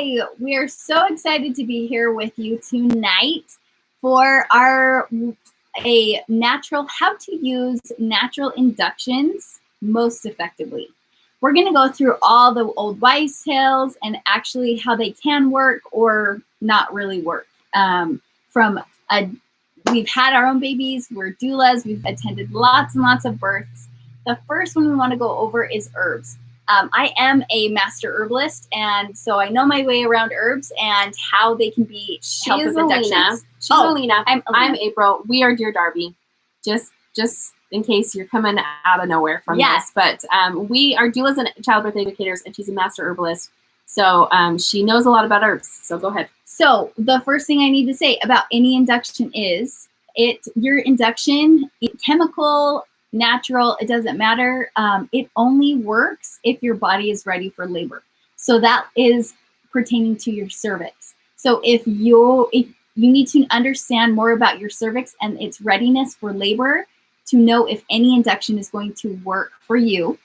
Hi, we are so excited to be here with you tonight for our how to use natural inductions most effectively. We're going to go through all the old wives' tales and actually how they can work or not really work. We've had our own babies, we're doulas, we've attended lots and lots of births. The first one we want to go over is herbs. I am a master herbalist, and so I know my way around herbs and how they can be help with inductions. She's Alina. I'm April. We are Dear Darby. Just in case you're coming out of nowhere from this, but we are doulas and childbirth educators, and she's a master herbalist. So she knows a lot about herbs. So go ahead. So the first thing I need to say about any induction is your induction, chemical, natural, it doesn't matter. It only works if your body is ready for labor. So that is pertaining to your cervix. So if you need to understand more about your cervix and its readiness for labor to know if any induction is going to work for you.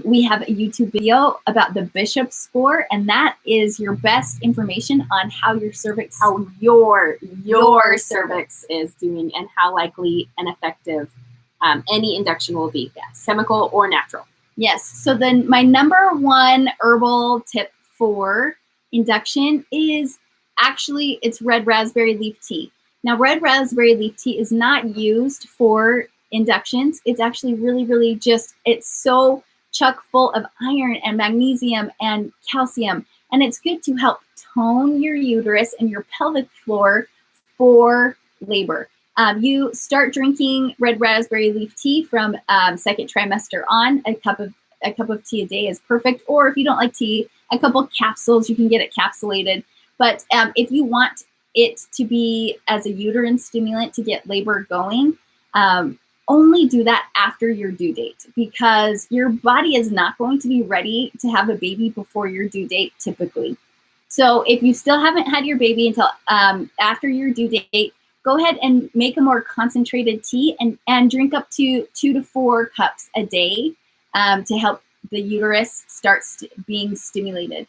We have a YouTube video about the Bishop score, and that is your best information on how your cervix, your cervix is doing, and how likely and effective any induction will be. Yes, chemical or natural. Yes. So then my number one herbal tip for induction is actually it's red raspberry leaf tea. Now, red raspberry leaf tea is not used for inductions. It's actually really just, it's so chock full of iron and magnesium and calcium, and it's good to help tone your uterus and your pelvic floor for labor. You start drinking red raspberry leaf tea from second trimester on. A cup of tea a day is perfect. Or if you don't like tea, a couple capsules, you can get it capsulated. But if you want it to be as a uterine stimulant to get labor going, only do that after your due date, because your body is not going to be ready to have a baby before your due date typically. So if you still haven't had your baby until after your due date, go ahead and make a more concentrated tea and drink up to 2 to 4 cups a day to help the uterus start being stimulated.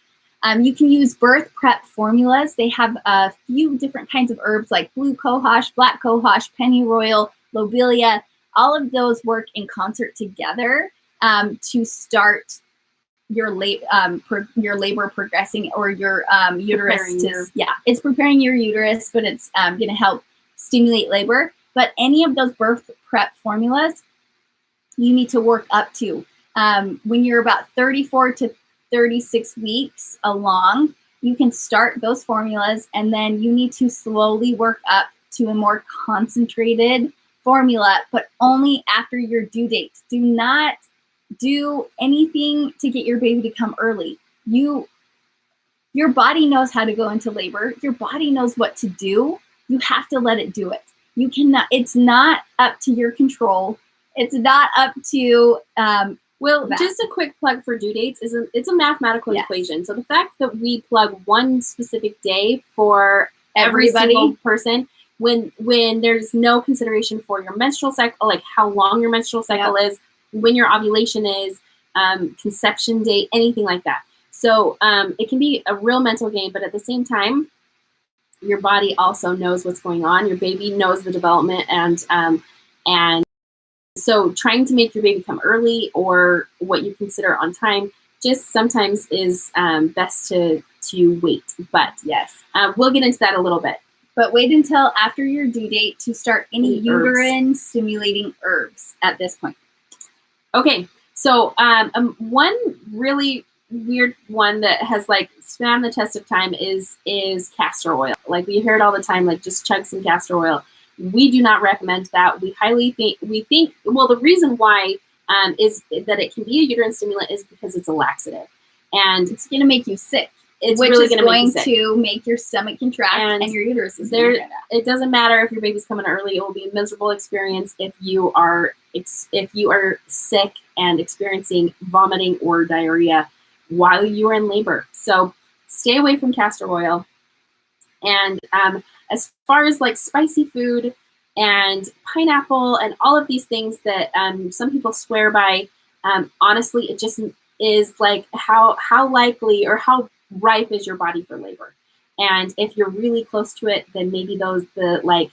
You can use birth prep formulas. They have a few different kinds of herbs like blue cohosh, black cohosh, pennyroyal, lobelia. All of those work in concert together to start your labor progressing, or your uterus. It's preparing your uterus, but it's going to help stimulate labor. But any of those birth prep formulas, you need to work up to. When you're about 34 to 36 weeks along, you can start those formulas, and then you need to slowly work up to a more concentrated formula, but only after your due date. Do not do anything to get your baby to come early. Your body knows how to go into labor. Your body knows what to do. You have to let it do it. You cannot, it's not up to your control. It's not up to, just a quick plug for due dates it's a mathematical equation. So the fact that we plug one specific day for every single person, when there's no consideration for your menstrual cycle, like how long your menstrual cycle is, when your ovulation is, conception date, anything like that. So it can be a real mental game, but at the same time, your body also knows what's going on. Your baby knows the development, and so trying to make your baby come early or what you consider on time just sometimes is best to wait. But yes, we'll get into that a little bit. But wait until after your due date to start any uterine stimulating herbs at this point. Okay, so one really weird one that has like stand the test of time is castor oil. Like we hear it all the time, like just chug some castor oil. We do not recommend that. We think the reason why is that it can be a uterine stimulant is because it's a laxative, and it's going to make you sick. It's which really is going to make your stomach contract and your uterus is there. It doesn't matter if your baby's coming early; it will be a miserable experience if you are sick and experiencing vomiting or diarrhea while you are in labor. So stay away from castor oil. And as far as like spicy food and pineapple and all of these things that some people swear by, honestly, it just is like how likely or how ripe is your body for labor. And if you're really close to it, then maybe the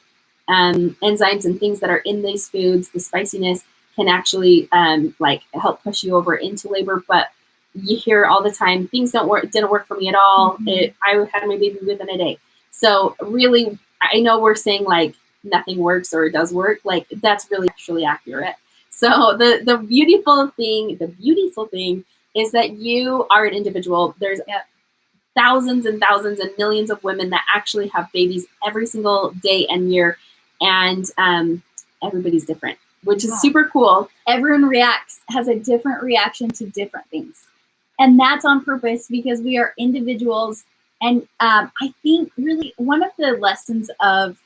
enzymes and things that are in these foods, the spiciness, can actually help push you over into labor. But you hear all the time, things didn't work for me at all. I had my baby within a day. So really, I know we're saying like nothing works or it does work. Like that's really actually accurate. So the beautiful thing is that you are an individual. There's thousands and thousands and millions of women that actually have babies every single day and year, and everybody's different, which is super cool. Everyone has a different reaction to different things, and that's on purpose because we are individuals. And I think really one of the lessons of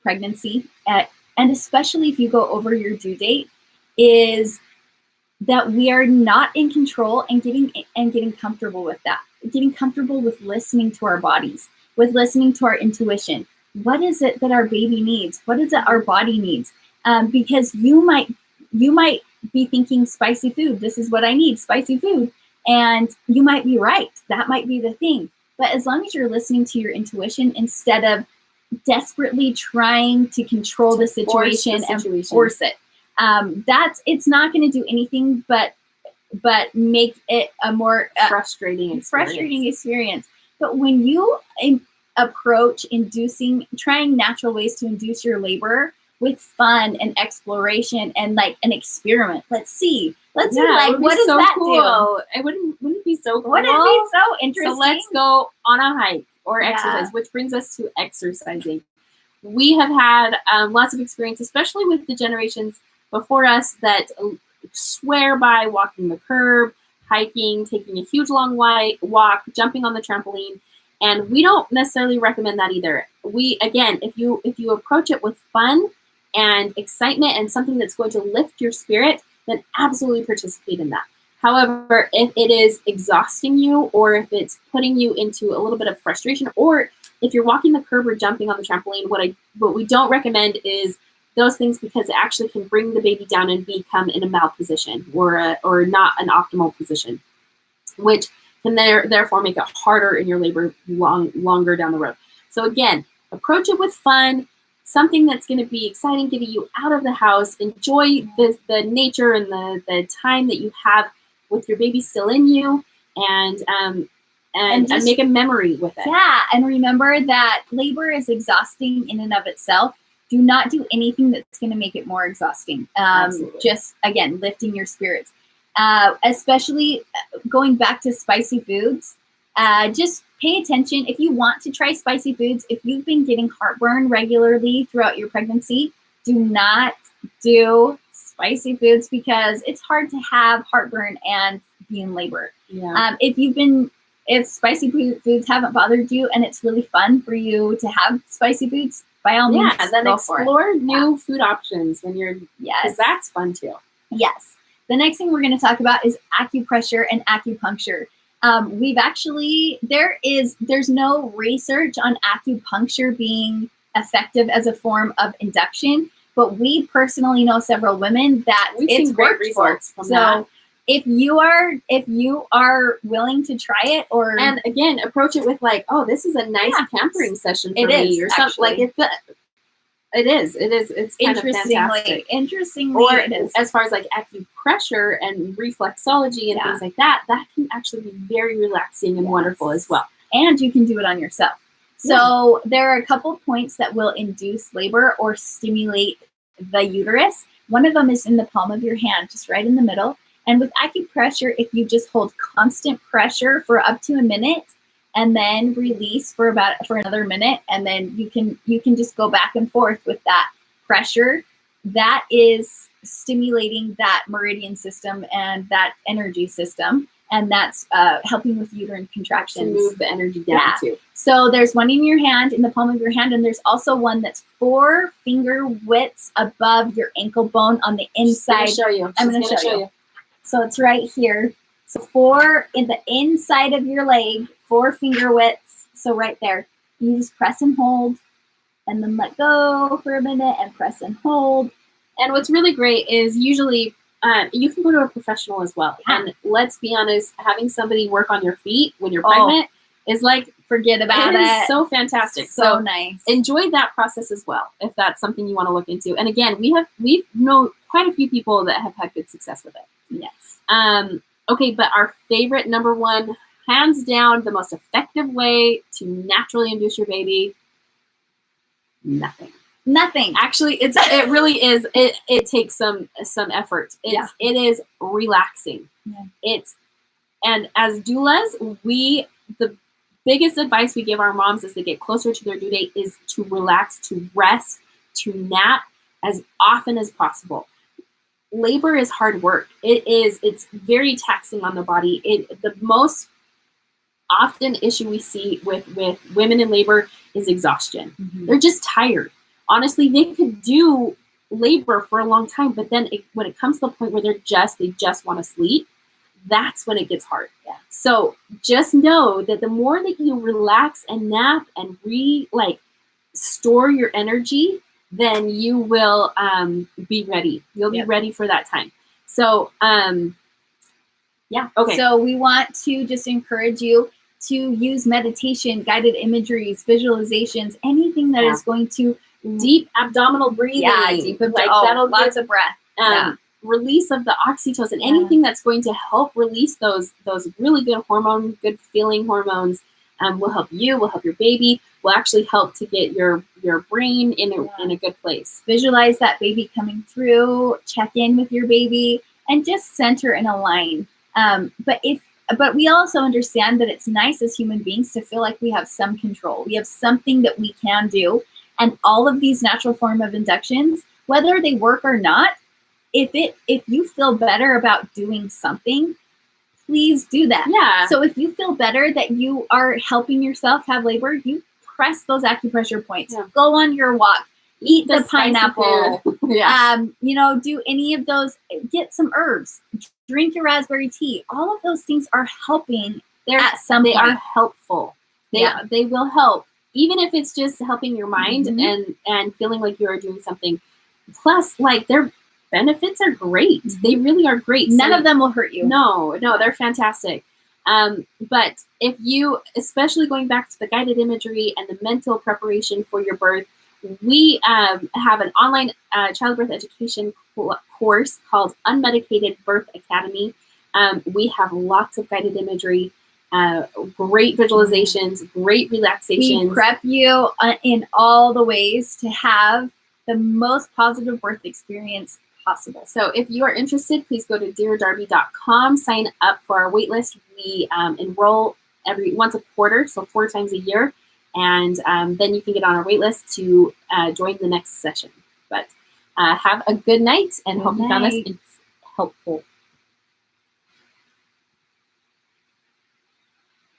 pregnancy, and especially if you go over your due date, is that we are not in control and getting comfortable with that. Getting comfortable with listening to our bodies, with listening to our intuition. What is it that our baby needs? What is it our body needs? Because you might be thinking spicy food. This is what I need, spicy food. And you might be right. That might be the thing. But as long as you're listening to your intuition instead of desperately trying to control the situation and force it, it's not going to do anything but make it a more frustrating experience. But when you approach trying natural ways to induce your labor with fun and exploration and like an experiment, let's see what does that do? Wouldn't it be so cool? Wouldn't it be so interesting? So let's go on a hike or exercise, which brings us to exercising. We have had lots of experience, especially with the generations before us that swear by walking the curb, hiking, taking a huge long walk, jumping on the trampoline, and we don't necessarily recommend that either. If you approach it with fun and excitement and something that's going to lift your spirit, then absolutely participate in that. However, if it is exhausting you, or if it's putting you into a little bit of frustration, or if you're walking the curb or jumping on the trampoline, what we don't recommend is those things, because it actually can bring the baby down and become in a malposition or not an optimal position, which can therefore make it harder in your labor longer down the road. So again, approach it with fun, something that's going to be exciting, getting you out of the house, enjoy the nature and the time that you have with your baby still in you, and make a memory with it. Yeah, and remember that labor is exhausting in and of itself. Do not do anything that's going to make it more exhausting. Just, again, lifting your spirits. Especially going back to spicy foods, just pay attention. If you want to try spicy foods, if you've been getting heartburn regularly throughout your pregnancy, do not do spicy foods because it's hard to have heartburn and be in labor. Yeah. If spicy foods haven't bothered you and it's really fun for you to have spicy foods, by all means, then explore new food options when you're, because that's fun too. Yes. The next thing we're going to talk about is acupressure and acupuncture. There's no research on acupuncture being effective as a form of induction, but we personally know several women that it's great results from that. If you are willing to try it, and again, approach it with like, oh, this is a nice pampering session for me, or something like it. It is. It's kind of fantastic. Interestingly, or it is. As far as like acupressure and reflexology and things like that, that can actually be very relaxing and wonderful as well. And you can do it on yourself. So there are a couple points that will induce labor or stimulate the uterus. One of them is in the palm of your hand, just right in the middle. And with acupressure, if you just hold constant pressure for up to a minute and then release for another minute, and then you can just go back and forth with that pressure, that is stimulating that meridian system and that energy system. And that's helping with uterine contractions. To move the energy down too. So there's one in your hand, in the palm of your hand, and there's also one that's 4 finger widths above your ankle bone on the inside. I'm going to show you. So it's right here. So 4 in the inside of your leg, 4 finger widths. So right there, you just press and hold, and then let go for a minute and press and hold. And what's really great is usually you can go to a professional as well. Yeah. And let's be honest, having somebody work on your feet when you're pregnant is like, forget about it. It is so fantastic. So nice. Enjoy that process as well, if that's something you want to look into. And again, we know quite a few people that have had good success with it. Yes. Okay, but our favorite number one, hands down, the most effective way to naturally induce your baby, nothing. Actually, it really is. It takes some effort. It is relaxing. Yeah. And as doulas, the biggest advice we give our moms as they get closer to their due date is to relax, to rest, to nap as often as possible. Labor is hard work. It's very taxing on the body. The most often issue we see with women in labor is exhaustion. Mm-hmm. They're just tired. Honestly, they could do labor for a long time, but then when it comes to the point where they just want to sleep, that's when it gets hard. Yeah. So just know that the more that you relax and nap and store your energy, then you will be ready. You'll be ready for that time. So okay. So we want to just encourage you to use meditation, guided imageries, visualizations, anything that is going to deep abdominal breathing. Yeah, that'll lots of breath. Release of the oxytocin, anything that's going to help release those really good hormones, good feeling hormones, will help you, will help your baby, will actually help to get your brain in a good place. Visualize that baby coming through, check in with your baby, and just center and align. But we also understand that it's nice as human beings to feel like we have some control. We have something that we can do. And all of these natural form of inductions, whether they work or not, if you feel better about doing something, please do that. Yeah. So if you feel better that you are helping yourself have labor, you press those acupressure points. Yeah. Go on your walk. Eat the pineapple. Do any of those. Get some herbs. Drink your raspberry tea. All of those things are helping. They are helpful. They will help. Even if it's just helping your mind and feeling like you're doing something. Plus, their benefits are great. Mm-hmm. They really are great. None of them will hurt you. No, they're fantastic. But if you, especially going back to the guided imagery and the mental preparation for your birth, we have an online childbirth education course called Unmedicated Birth Academy. We have lots of guided imagery, great visualizations, great relaxations. We prep you in all the ways to have the most positive birth experience possible. So if you are interested, please go to deardarby.com, sign up for our waitlist. We enroll once a quarter, so 4 times a year. And then you can get on our waitlist to join the next session. But have a good night and hope you found this helpful.